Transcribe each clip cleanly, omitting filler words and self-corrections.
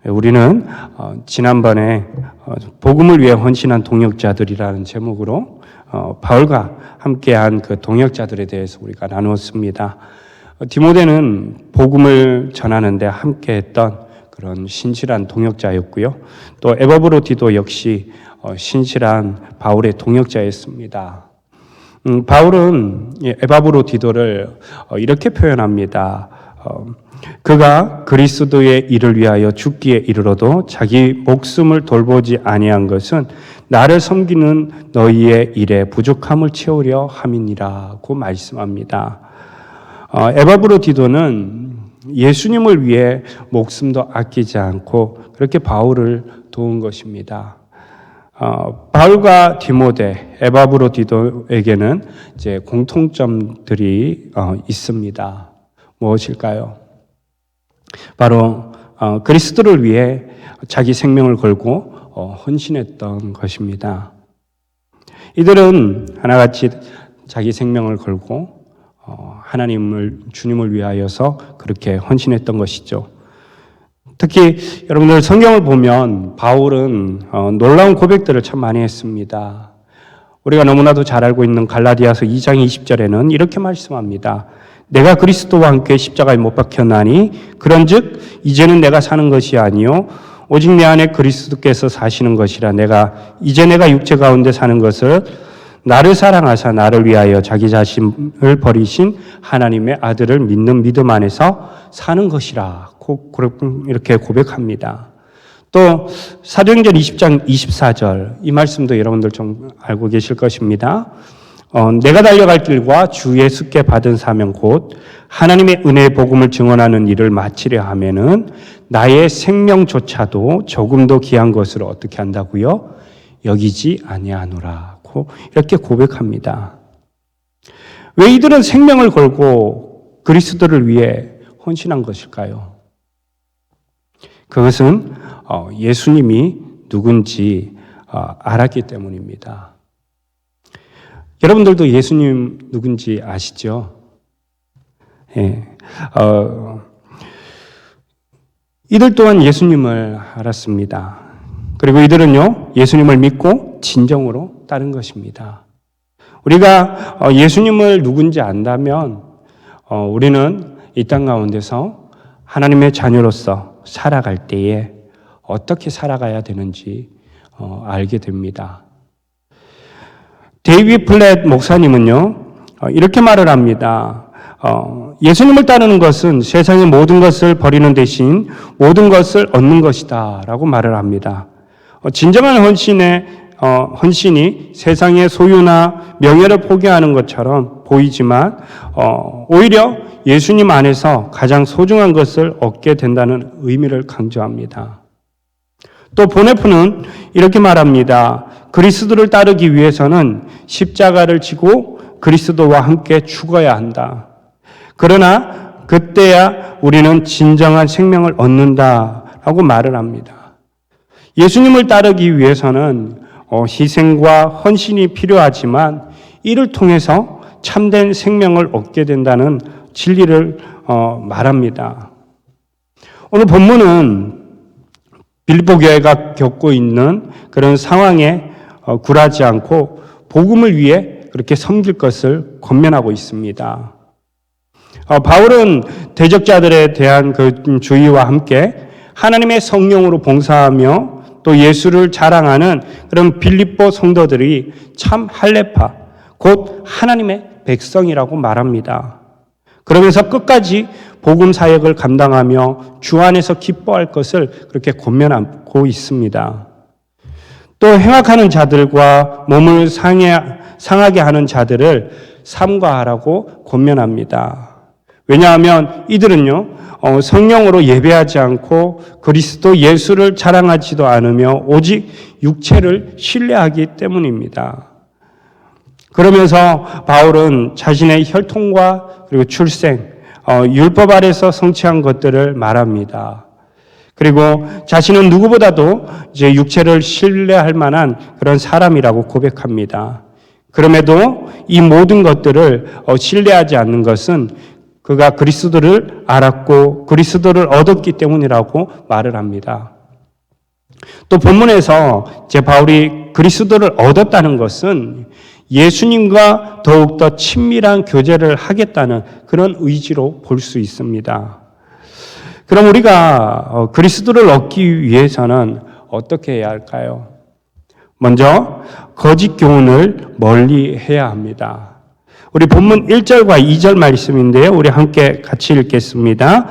우리는 지난번에 복음을 위해 헌신한 동역자들이라는 제목으로 바울과 함께한 그 동역자들에 대해서 우리가 나누었습니다. 디모데는 복음을 전하는 데 함께했던 그런 신실한 동역자였고요. 또 에바브로디도 역시 신실한 바울의 동역자였습니다. 바울은 에바브로디도를 이렇게 표현합니다. 그가 그리스도의 일을 위하여 죽기에 이르러도 자기 목숨을 돌보지 아니한 것은 나를 섬기는 너희의 일에 부족함을 채우려 함이니라고 말씀합니다. 에바브로디도는 예수님을 위해 목숨도 아끼지 않고 그렇게 바울을 도운 것입니다. 바울과 디모데, 에바브로디도에게는 이제 공통점들이 있습니다. 무엇일까요? 바로 그리스도를 위해 자기 생명을 걸고 헌신했던 것입니다. 이들은 하나같이 자기 생명을 걸고 주님을 위하여서 그렇게 헌신했던 것이죠. 특히 여러분들 성경을 보면 바울은 놀라운 고백들을 참 많이 했습니다. 우리가 너무나도 잘 알고 있는 갈라디아서 2장 20절에는 이렇게 말씀합니다. 내가 그리스도와 함께 십자가에 못 박혔나니 그런즉 이제는 내가 사는 것이 아니요 오직 내 안에 그리스도께서 사시는 것이라. 이제 내가 육체 가운데 사는 것을 나를 사랑하사 나를 위하여 자기 자신을 버리신 하나님의 아들을 믿는 믿음 안에서 사는 것이라. 이렇게 고백합니다. 또 사도행전 20장 24절 이 말씀도 여러분들 좀 알고 계실 것입니다. 내가 달려갈 길과 주 예수께 받은 사명 곧 하나님의 은혜의 복음을 증언하는 일을 마치려 하면은 나의 생명조차도 조금도 귀한 것으로 어떻게 한다고요? 여기지 아니하노라고 이렇게 고백합니다. 왜 이들은 생명을 걸고 그리스도를 위해 헌신한 것일까요? 그것은 예수님이 누군지 알았기 때문입니다. 여러분들도 예수님 누군지 아시죠? 예. 이들 또한 예수님을 알았습니다. 그리고 이들은요, 예수님을 믿고 진정으로 따른 것입니다. 우리가 예수님을 누군지 안다면 우리는 이 땅 가운데서 하나님의 자녀로서 살아갈 때에 어떻게 살아가야 되는지 알게 됩니다. 데이비드 플랫 목사님은요, 이렇게 말을 합니다. 예수님을 따르는 것은 세상의 모든 것을 버리는 대신 모든 것을 얻는 것이다 라고 말을 합니다. 진정한 헌신이 세상의 소유나 명예를 포기하는 것처럼 보이지만 오히려 예수님 안에서 가장 소중한 것을 얻게 된다는 의미를 강조합니다. 또 보네프는 이렇게 말합니다. 그리스도를 따르기 위해서는 십자가를 지고 그리스도와 함께 죽어야 한다. 그러나 그때야 우리는 진정한 생명을 얻는다라고 말을 합니다. 예수님을 따르기 위해서는 희생과 헌신이 필요하지만 이를 통해서 참된 생명을 얻게 된다는 진리를 말합니다. 오늘 본문은 빌립보 교회가 겪고 있는 그런 상황에 굴하지 않고 복음을 위해 그렇게 섬길 것을 권면하고 있습니다. 바울은 대적자들에 대한 그 주의와 함께 하나님의 성령으로 봉사하며 또 예수를 자랑하는 그런 빌립보 성도들이 참 할례파, 곧 하나님의 백성이라고 말합니다. 그러면서 끝까지 복음 사역을 감당하며 주 안에서 기뻐할 것을 그렇게 권면하고 있습니다. 또 행악하는 자들과 몸을 상하게 하는 자들을 삼가하라고 권면합니다. 왜냐하면 이들은요, 성령으로 예배하지 않고 그리스도 예수를 자랑하지도 않으며 오직 육체를 신뢰하기 때문입니다. 그러면서 바울은 자신의 혈통과 그리고 출생, 율법 아래서 성취한 것들을 말합니다. 그리고 자신은 누구보다도 이제 육체를 신뢰할 만한 그런 사람이라고 고백합니다. 그럼에도 이 모든 것들을 신뢰하지 않는 것은 그가 그리스도를 알았고 그리스도를 얻었기 때문이라고 말을 합니다. 또 본문에서 바울이 그리스도를 얻었다는 것은 예수님과 더욱더 친밀한 교제를 하겠다는 그런 의지로 볼 수 있습니다. 그럼 우리가 그리스도를 얻기 위해서는 어떻게 해야 할까요? 먼저 거짓 교훈을 멀리 해야 합니다. 우리 본문 1절과 2절 말씀인데요. 우리 함께 같이 읽겠습니다.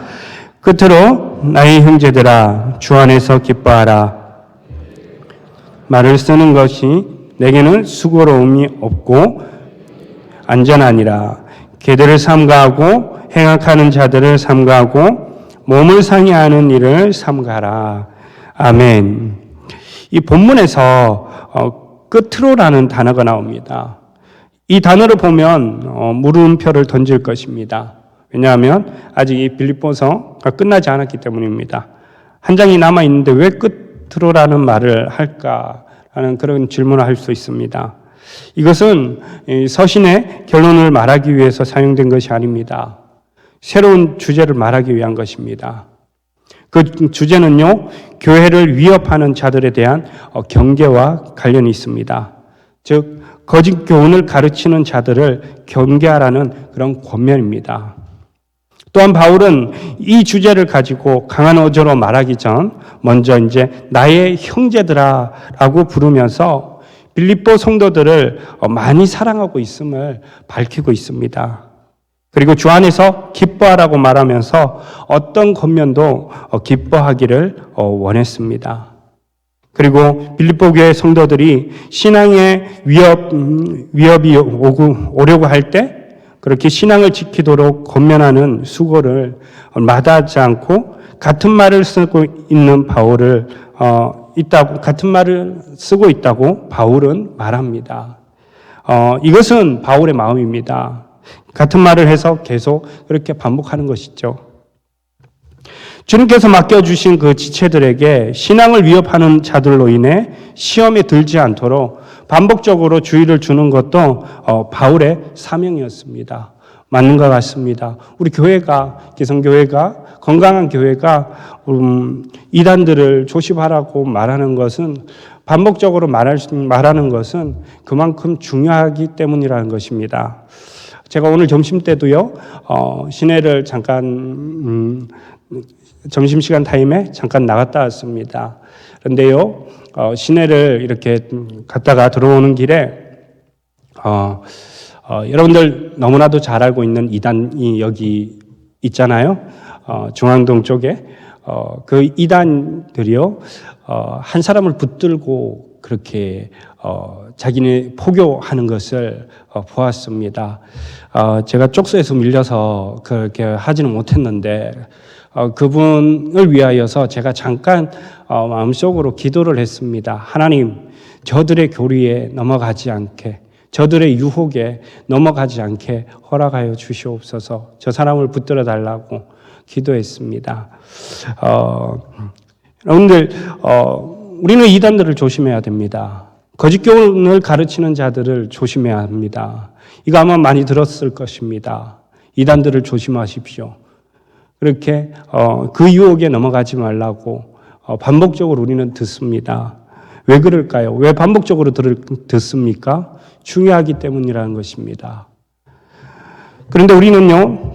끝으로 나의 형제들아 주 안에서 기뻐하라. 말을 쓰는 것이 내게는 수고로움이 없고 안전하니라. 개들을 삼가하고 행악하는 자들을 삼가하고 몸을 상해하는 일을 삼가라. 아멘. 이 본문에서 끝으로라는 단어가 나옵니다. 이 단어를 보면 물음표를 던질 것입니다. 왜냐하면 아직 이 빌립보서가 끝나지 않았기 때문입니다. 한 장이 남아 있는데 왜 끝으로라는 말을 할까라는 그런 질문을 할 수 있습니다. 이것은 서신의 결론을 말하기 위해서 사용된 것이 아닙니다. 새로운 주제를 말하기 위한 것입니다. 그 주제는요, 교회를 위협하는 자들에 대한 경계와 관련이 있습니다. 즉, 거짓 교훈을 가르치는 자들을 경계하라는 그런 권면입니다. 또한 바울은 이 주제를 가지고 강한 어조로 말하기 전 먼저 나의 형제들아라고 부르면서 빌립보 성도들을 많이 사랑하고 있음을 밝히고 있습니다. 그리고 주 안에서 기뻐하라고 말하면서 어떤 권면도 기뻐하기를 원했습니다. 그리고 빌립보 교회 성도들이 신앙의 위협이 오려고 할 때 그렇게 신앙을 지키도록 권면하는 수고를 마다하지 않고 같은 말을 쓰고 있는 바울을 같은 말을 쓰고 있다고 바울은 말합니다. 이것은 바울의 마음입니다. 같은 말을 해서 계속 그렇게 반복하는 것이죠. 주님께서 맡겨주신 그 지체들에게 신앙을 위협하는 자들로 인해 시험에 들지 않도록 반복적으로 주의를 주는 것도 바울의 사명이었습니다. 맞는 것 같습니다. 우리 교회가, 기성교회가, 건강한 교회가 이단들을 조심하라고 말하는 것은 반복적으로 말하는 것은 그만큼 중요하기 때문이라는 것입니다. 제가 오늘 점심 때도요, 시내를 잠깐 점심시간 타임에 잠깐 나갔다 왔습니다. 그런데요, 시내를 이렇게 갔다가 들어오는 길에 여러분들 너무나도 잘 알고 있는 이단이 여기 있잖아요. 중앙동 쪽에 그 이단들이요, 한 사람을 붙들고 그렇게 자기네 포교하는 것을 보았습니다. 제가 쪽수에서 밀려서 그렇게 하지는 못했는데 그분을 위하여서 제가 잠깐 마음속으로 기도를 했습니다. 하나님, 저들의 교리에 넘어가지 않게, 저들의 유혹에 넘어가지 않게 허락하여 주시옵소서. 저 사람을 붙들어 달라고 기도했습니다. 여러분들, 우리는 이단들을 조심해야 됩니다. 거짓 교훈을 가르치는 자들을 조심해야 합니다. 이거 아마 많이 들었을 것입니다. 이단들을 조심하십시오. 그렇게 그 유혹에 넘어가지 말라고 반복적으로 우리는 듣습니다. 왜 그럴까요? 왜 반복적으로 듣습니까? 중요하기 때문이라는 것입니다. 그런데 우리는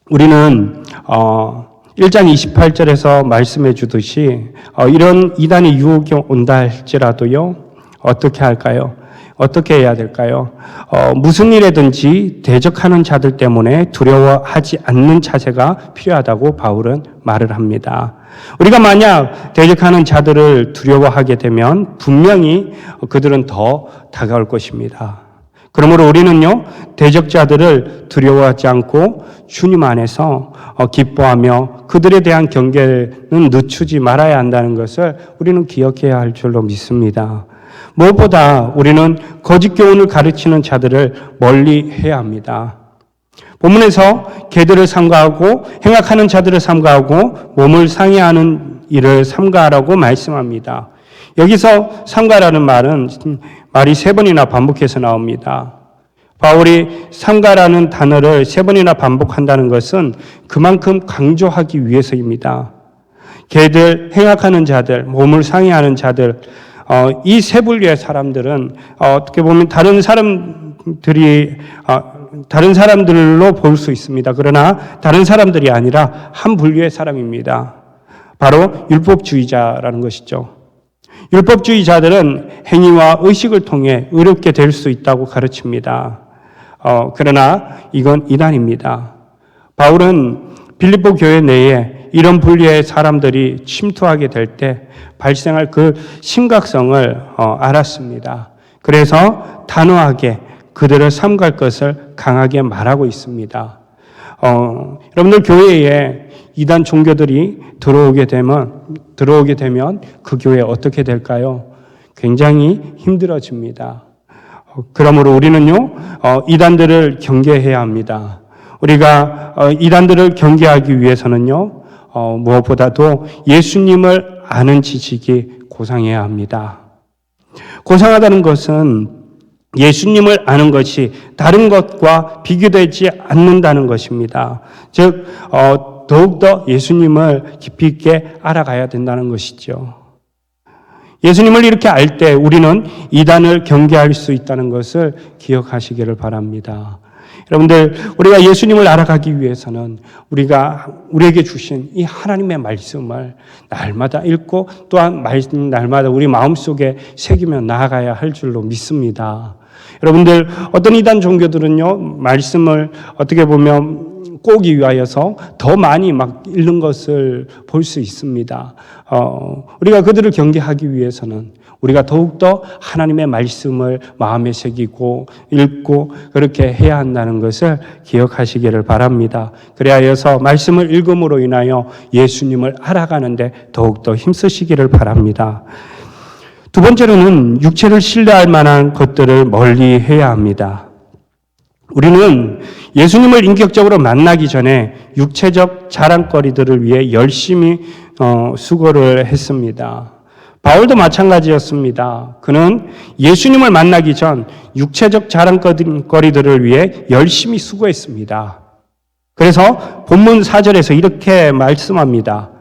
1장 28절에서 말씀해 주듯이 이런 이단의 유혹이 온다 할지라도요, 어떻게 할까요? 어떻게 해야 될까요? 무슨 일에든지 대적하는 자들 때문에 두려워하지 않는 자세가 필요하다고 바울은 말을 합니다. 우리가 만약 대적하는 자들을 두려워하게 되면 분명히 그들은 더 다가올 것입니다. 그러므로 우리는요, 대적자들을 두려워하지 않고 주님 안에서 기뻐하며 그들에 대한 경계는 늦추지 말아야 한다는 것을 우리는 기억해야 할 줄로 믿습니다. 무엇보다 우리는 거짓 교훈을 가르치는 자들을 멀리 해야 합니다. 본문에서 개들을 삼가하고 행악하는 자들을 삼가하고 몸을 상해하는 일을 삼가하라고 말씀합니다. 여기서 삼가라는 말이 3번이나 반복해서 나옵니다. 바울이 삼가라는 단어를 3번이나 반복한다는 것은 그만큼 강조하기 위해서입니다. 개들, 행악하는 자들, 몸을 상해하는 자들, 이 세 분류의 사람들은 어떻게 보면 다른 사람들로 볼 수 있습니다. 그러나 다른 사람들이 아니라 한 분류의 사람입니다. 바로 율법주의자라는 것이죠. 율법주의자들은 행위와 의식을 통해 의롭게 될 수 있다고 가르칩니다. 그러나 이건 이단입니다. 바울은 빌립보 교회 내에 이런 분류의 사람들이 침투하게 될 때 발생할 그 심각성을 알았습니다. 그래서 단호하게 그들을 삼갈 것을 강하게 말하고 있습니다. 여러분들 교회에 이단 종교들이 들어오게 되면 그 교회 어떻게 될까요? 굉장히 힘들어집니다. 그러므로 우리는요, 이단들을 경계해야 합니다. 우리가 이단들을 경계하기 위해서는요, 무엇보다도 예수님을 아는 지식이 고상해야 합니다. 고상하다는 것은 예수님을 아는 것이 다른 것과 비교되지 않는다는 것입니다. 즉, 더욱더 예수님을 깊이 있게 알아가야 된다는 것이죠. 예수님을 이렇게 알 때 우리는 이단을 경계할 수 있다는 것을 기억하시기를 바랍니다. 여러분들, 우리가 예수님을 알아가기 위해서는 우리에게 주신 이 하나님의 말씀을 날마다 읽고 또한 날마다 우리 마음속에 새기며 나아가야 할 줄로 믿습니다. 여러분들, 어떤 이단 종교들은요, 말씀을 어떻게 보면 꼬기 위하여서 더 많이 막 읽는 것을 볼 수 있습니다. 우리가 그들을 경계하기 위해서는 우리가 더욱더 하나님의 말씀을 마음에 새기고 읽고 그렇게 해야 한다는 것을 기억하시기를 바랍니다. 그리하여서 말씀을 읽음으로 인하여 예수님을 알아가는데 더욱더 힘쓰시기를 바랍니다. 두 번째로는 육체를 신뢰할 만한 것들을 멀리 해야 합니다. 우리는 예수님을 인격적으로 만나기 전에 육체적 자랑거리들을 위해 열심히 수고를 했습니다. 바울도 마찬가지였습니다. 그는 예수님을 만나기 전 육체적 자랑거리들을 위해 열심히 수고했습니다. 그래서 본문 4절에서 이렇게 말씀합니다.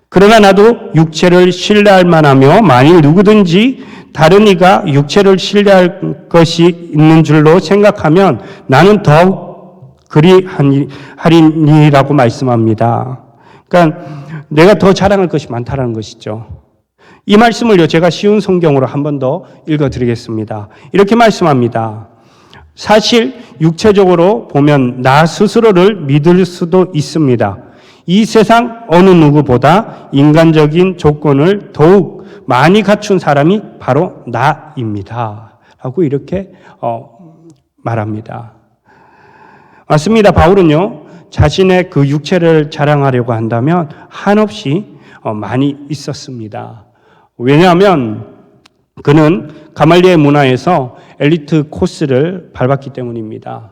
그러나 나도 육체를 신뢰할 만하며 만일 누구든지 다른 이가 육체를 신뢰할 것이 있는 줄로 생각하면 나는 더욱 그리하리니라고 말씀합니다. 그러니까 내가 더 자랑할 것이 많다는 것이죠. 이 말씀을요, 제가 쉬운 성경으로 한 번 더 읽어드리겠습니다. 이렇게 말씀합니다. 사실 육체적으로 보면 나 스스로를 믿을 수도 있습니다. 이 세상 어느 누구보다 인간적인 조건을 더욱 많이 갖춘 사람이 바로 나입니다. 라고 이렇게 말합니다. 맞습니다. 바울은요, 자신의 그 육체를 자랑하려고 한다면 한없이 많이 있었습니다. 왜냐하면 그는 가말리엘 문화에서 엘리트 코스를 밟았기 때문입니다.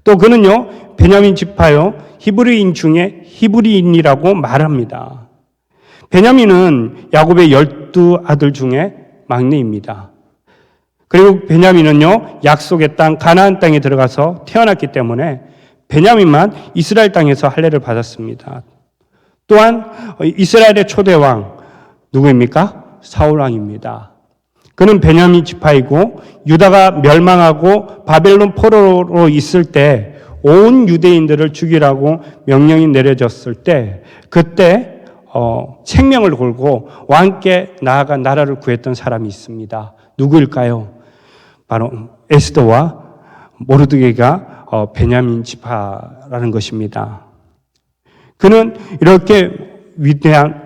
또 그는요, 베냐민 지파요, 히브리인 중에 히브리인이라고 말합니다. 베냐민은 야곱의 12아들 중에 막내입니다. 그리고 베냐민은요, 약속의 땅 가나안 땅에 들어가서 태어났기 때문에 베냐민만 이스라엘 땅에서 할례를 받았습니다. 또한 이스라엘의 초대왕 누구입니까? 사울 왕입니다. 그는 베냐민 지파이고 유다가 멸망하고 바벨론 포로로 있을 때 온 유대인들을 죽이라고 명령이 내려졌을 때 그때 생명을 걸고 왕께 나아가 나라를 구했던 사람이 있습니다. 누구일까요? 바로 에스더와 모르드게가 베냐민 지파라는 것입니다. 그는 이렇게 위대한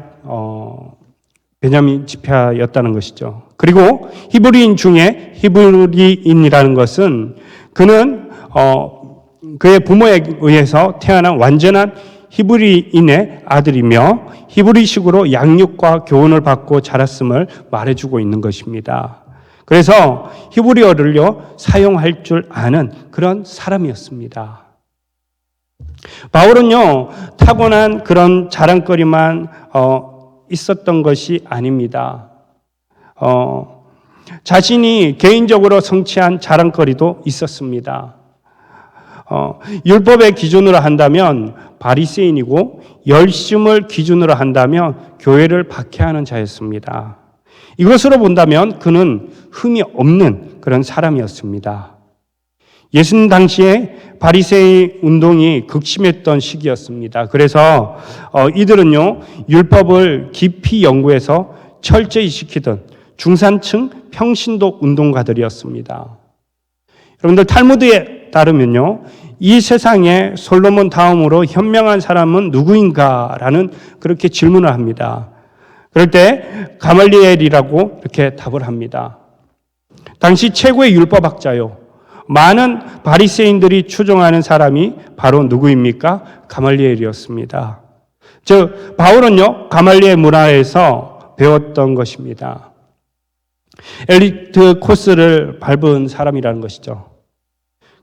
베냐민 지파였다는 것이죠. 그리고 히브리인 중에 히브리인이라는 것은 그는 그의 부모에 의해서 태어난 완전한 히브리인의 아들이며 히브리식으로 양육과 교훈을 받고 자랐음을 말해주고 있는 것입니다. 그래서 히브리어를요 사용할 줄 아는 그런 사람이었습니다. 바울은요 타고난 그런 자랑거리만 있었던 것이 아닙니다. 자신이 개인적으로 성취한 자랑거리도 있었습니다. 율법의 기준으로 한다면 바리새인이고 열심을 기준으로 한다면 교회를 박해하는 자였습니다. 이것으로 본다면 그는 흠이 없는 그런 사람이었습니다. 예수님 당시에 바리새인 운동이 극심했던 시기였습니다. 그래서 이들은요 율법을 깊이 연구해서 철저히 지키던 중산층 평신도 운동가들이었습니다. 여러분들 탈무드에 따르면요 이 세상에 솔로몬 다음으로 현명한 사람은 누구인가라는 그렇게 질문을 합니다. 그럴 때 가말리엘이라고 이렇게 답을 합니다. 당시 최고의 율법학자요. 많은 바리새인들이 추종하는 사람이 바로 누구입니까? 가말리엘이었습니다. 즉 바울은요 가말리엘 문화에서 배웠던 것입니다. 엘리트 코스를 밟은 사람이라는 것이죠.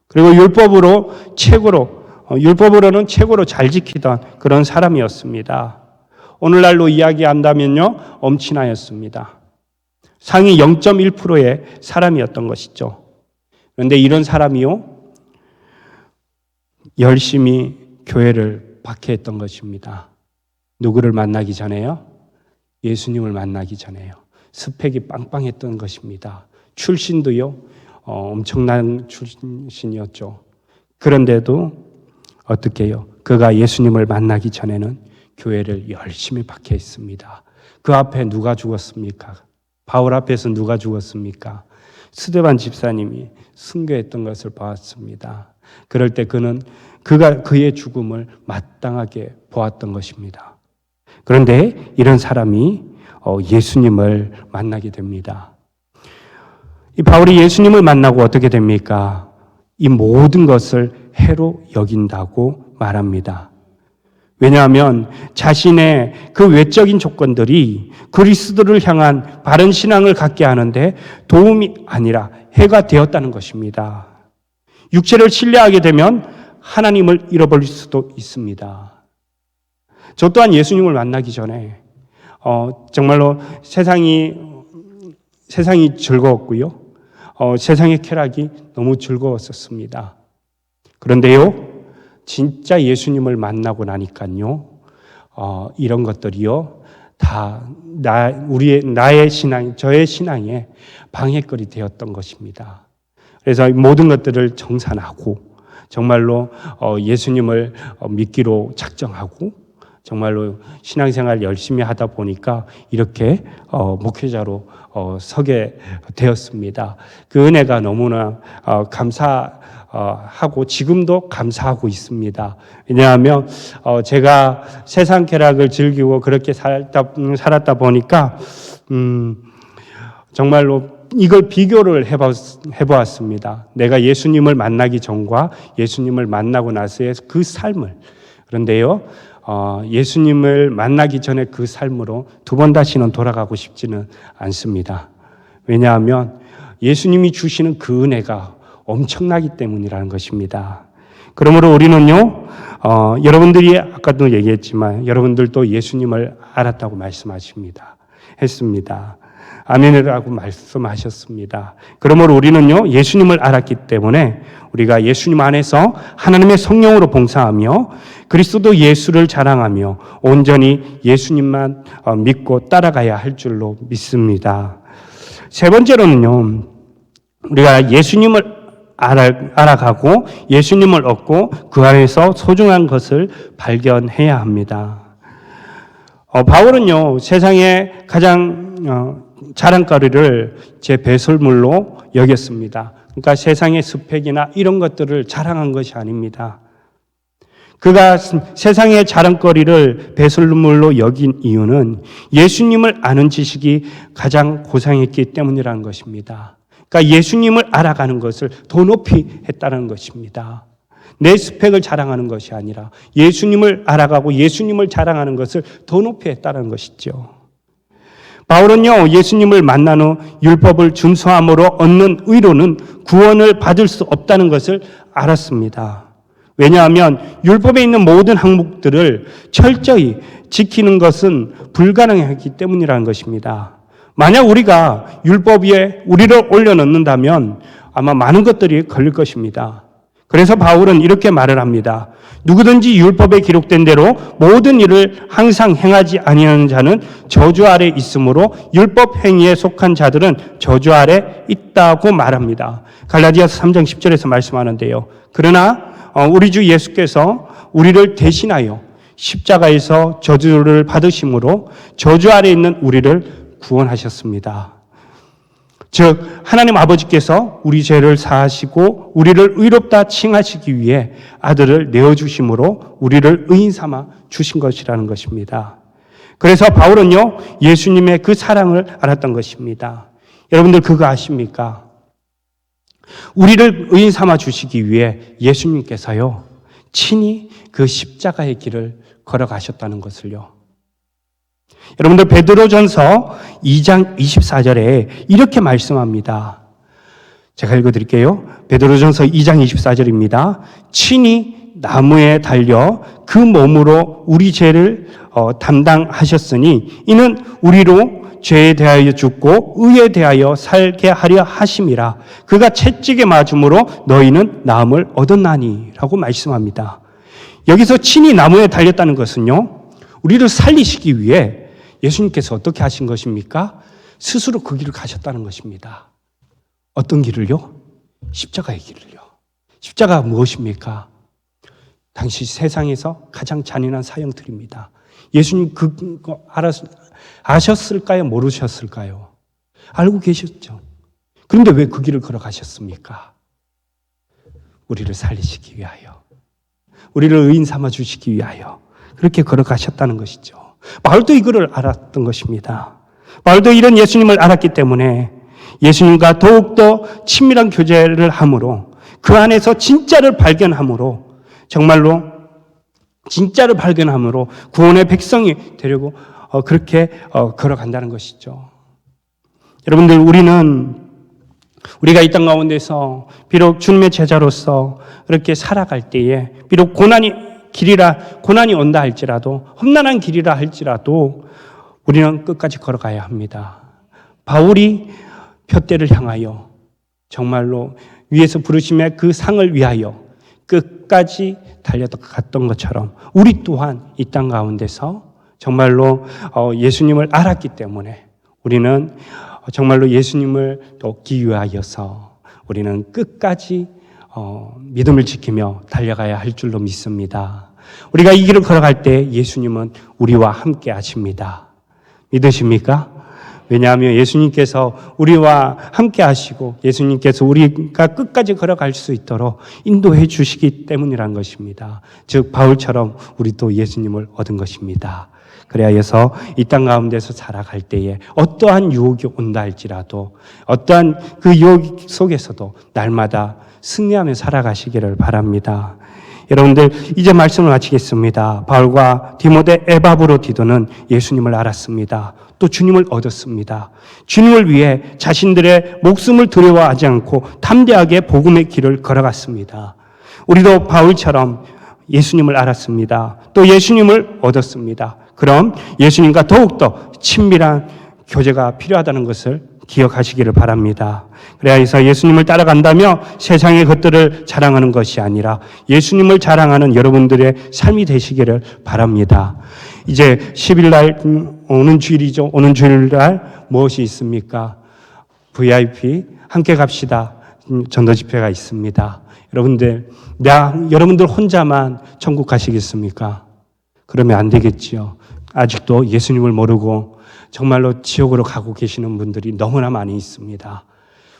그리고 율법으로는 최고로 잘 지키던 그런 사람이었습니다. 오늘날로 이야기한다면요 엄친아였습니다. 상위 0.1%의 사람이었던 것이죠. 그런데 이런 사람이요 열심히 교회를 박해했던 것입니다. 누구를 만나기 전에요? 예수님을 만나기 전에요. 스펙이 빵빵했던 것입니다. 출신도요 엄청난 출신이었죠. 그런데도 어떻게 해요? 그가 예수님을 만나기 전에는 교회를 열심히 박해했습니다. 그 앞에 누가 죽었습니까? 바울 앞에서 누가 죽었습니까? 스데반 집사님이 순교했던 것을 보았습니다. 그럴 때 그가 그의 죽음을 마땅하게 보았던 것입니다. 그런데 이런 사람이 예수님을 만나게 됩니다. 이 바울이 예수님을 만나고 어떻게 됩니까? 이 모든 것을 해로 여긴다고 말합니다. 왜냐하면 자신의 그 외적인 조건들이 그리스도를 향한 바른 신앙을 갖게 하는데 도움이 아니라 해가 되었다는 것입니다. 육체를 신뢰하게 되면 하나님을 잃어버릴 수도 있습니다. 저 또한 예수님을 만나기 전에 정말로 세상이 즐거웠고요. 세상의 쾌락이 너무 즐거웠었습니다. 그런데요, 진짜 예수님을 만나고 나니까요, 이런 것들이요, 다 나의 신앙, 저의 신앙에 방해거리 되었던 것입니다. 그래서 모든 것들을 정산하고 정말로 예수님을 믿기로 작정하고 정말로 신앙생활 열심히 하다 보니까 이렇게 목회자로 서게 되었습니다. 그 은혜가 너무나 감사하고 지금도 감사하고 있습니다. 왜냐하면 제가 세상 쾌락을 즐기고 그렇게 살았다 보니까 정말로 이걸 비교를 해보았습니다. 내가 예수님을 만나기 전과 예수님을 만나고 나서의 그 삶을. 그런데요, 예수님을 만나기 전에 그 삶으로 두 번 다시는 돌아가고 싶지는 않습니다. 왜냐하면 예수님이 주시는 그 은혜가 엄청나기 때문이라는 것입니다. 그러므로 우리는요, 여러분들이 아까도 얘기했지만 여러분들도 예수님을 알았다고 했습니다. 아멘이라고 말씀하셨습니다. 그러므로 우리는요, 예수님을 알았기 때문에 우리가 예수님 안에서 하나님의 성령으로 봉사하며 그리스도 예수를 자랑하며 온전히 예수님만 믿고 따라가야 할 줄로 믿습니다. 세 번째로는요, 우리가 예수님을 알아가고 예수님을 얻고 그 안에서 소중한 것을 발견해야 합니다. 바울은요, 세상에 가장 자랑거리를 제 배설물로 여겼습니다. 그러니까 세상의 스펙이나 이런 것들을 자랑한 것이 아닙니다. 그가 세상의 자랑거리를 배설물로 여긴 이유는 예수님을 아는 지식이 가장 고상했기 때문이라는 것입니다. 그러니까 예수님을 알아가는 것을 더 높이 했다는 것입니다. 내 스펙을 자랑하는 것이 아니라 예수님을 알아가고 예수님을 자랑하는 것을 더 높이 했다는 것이죠. 바울은요, 예수님을 만난 후 율법을 준수함으로 얻는 의로는 구원을 받을 수 없다는 것을 알았습니다. 왜냐하면 율법에 있는 모든 항목들을 철저히 지키는 것은 불가능하기 때문이라는 것입니다. 만약 우리가 율법 위에 우리를 올려놓는다면 아마 많은 것들이 걸릴 것입니다. 그래서 바울은 이렇게 말을 합니다. 누구든지 율법에 기록된 대로 모든 일을 항상 행하지 아니하는 자는 저주 아래 있으므로 율법 행위에 속한 자들은 저주 아래 있다고 말합니다. 갈라디아서 3장 10절에서 말씀하는데요. 그러나 우리 주 예수께서 우리를 대신하여 십자가에서 저주를 받으심으로 저주 아래 있는 우리를 구원하셨습니다. 즉 하나님 아버지께서 우리 죄를 사하시고 우리를 의롭다 칭하시기 위해 아들을 내어주심으로 우리를 의인 삼아 주신 것이라는 것입니다. 그래서 바울은요, 예수님의 그 사랑을 알았던 것입니다. 여러분들 그거 아십니까? 우리를 의인 삼아 주시기 위해 예수님께서요, 친히 그 십자가의 길을 걸어가셨다는 것을요. 여러분들 베드로전서 2장 24절에 이렇게 말씀합니다. 제가 읽어드릴게요. 베드로전서 2장 24절입니다. 친히 나무에 달려 그 몸으로 우리 죄를 담당하셨으니 이는 우리로 죄에 대하여 죽고 의에 대하여 살게 하려 하심이라. 그가 채찍에 맞음으로 너희는 나음을 얻었나니 라고 말씀합니다. 여기서 친히 나무에 달렸다는 것은요, 우리를 살리시기 위해 예수님께서 어떻게 하신 것입니까? 스스로 그 길을 가셨다는 것입니다. 어떤 길을요? 십자가의 길을요. 십자가가 무엇입니까? 당시 세상에서 가장 잔인한 사형틀입니다. 예수님 그거 아셨을까요? 모르셨을까요? 알고 계셨죠. 그런데 왜 그 길을 걸어가셨습니까? 우리를 살리시기 위하여, 우리를 의인 삼아 주시기 위하여 그렇게 걸어가셨다는 것이죠. 바울도 이거를 알았던 것입니다. 바울도 이런 예수님을 알았기 때문에 예수님과 더욱더 친밀한 교제를 함으로 그 안에서 진짜를 발견함으로 정말로 진짜를 발견함으로 구원의 백성이 되려고 그렇게 걸어간다는 것이죠. 여러분들 우리가 이 땅 가운데서 비록 주님의 제자로서 그렇게 살아갈 때에 비록 고난이 온다 할지라도 험난한 길이라 할지라도 우리는 끝까지 걸어가야 합니다. 바울이 푯대를 향하여 정말로 위에서 부르심의 그 상을 위하여 끝까지 달려갔던 것처럼 우리 또한 이 땅 가운데서 정말로 예수님을 알았기 때문에 우리는 정말로 예수님을 돕기 위하여서 우리는 끝까지 믿음을 지키며 달려가야 할 줄로 믿습니다. 우리가 이 길을 걸어갈 때 예수님은 우리와 함께 하십니다. 믿으십니까? 왜냐하면 예수님께서 우리와 함께 하시고 예수님께서 우리가 끝까지 걸어갈 수 있도록 인도해 주시기 때문이란 것입니다. 즉 바울처럼 우리도 예수님을 얻은 것입니다. 그래야 해서 이 땅 가운데서 살아갈 때에 어떠한 유혹이 온다 할지라도 어떠한 그 유혹 속에서도 날마다 승리하며 살아가시기를 바랍니다. 여러분들 이제 말씀을 마치겠습니다. 바울과 디모데 에바브로디도는 예수님을 알았습니다. 또 주님을 얻었습니다. 주님을 위해 자신들의 목숨을 두려워하지 않고 담대하게 복음의 길을 걸어갔습니다. 우리도 바울처럼 예수님을 알았습니다. 또 예수님을 얻었습니다. 그럼 예수님과 더욱더 친밀한 교제가 필요하다는 것을 기억하시기를 바랍니다. 그래야 해서 예수님을 따라간다며 세상의 것들을 자랑하는 것이 아니라 예수님을 자랑하는 여러분들의 삶이 되시기를 바랍니다. 이제 10일 날 오는 주일이죠. 오는 주일날 무엇이 있습니까? VIP 함께 갑시다 전도 집회가 있습니다. 여러분들 혼자만 천국 가시겠습니까? 그러면 안 되겠지요. 아직도 예수님을 모르고 정말로 지옥으로 가고 계시는 분들이 너무나 많이 있습니다.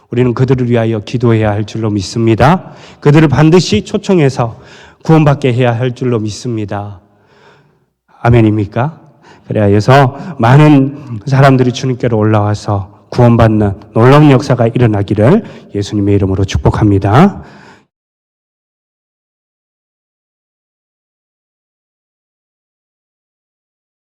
우리는 그들을 위하여 기도해야 할 줄로 믿습니다. 그들을 반드시 초청해서 구원받게 해야 할 줄로 믿습니다. 아멘입니까? 그래야 해서 많은 사람들이 주님께로 올라와서 구원받는 놀라운 역사가 일어나기를 예수님의 이름으로 축복합니다.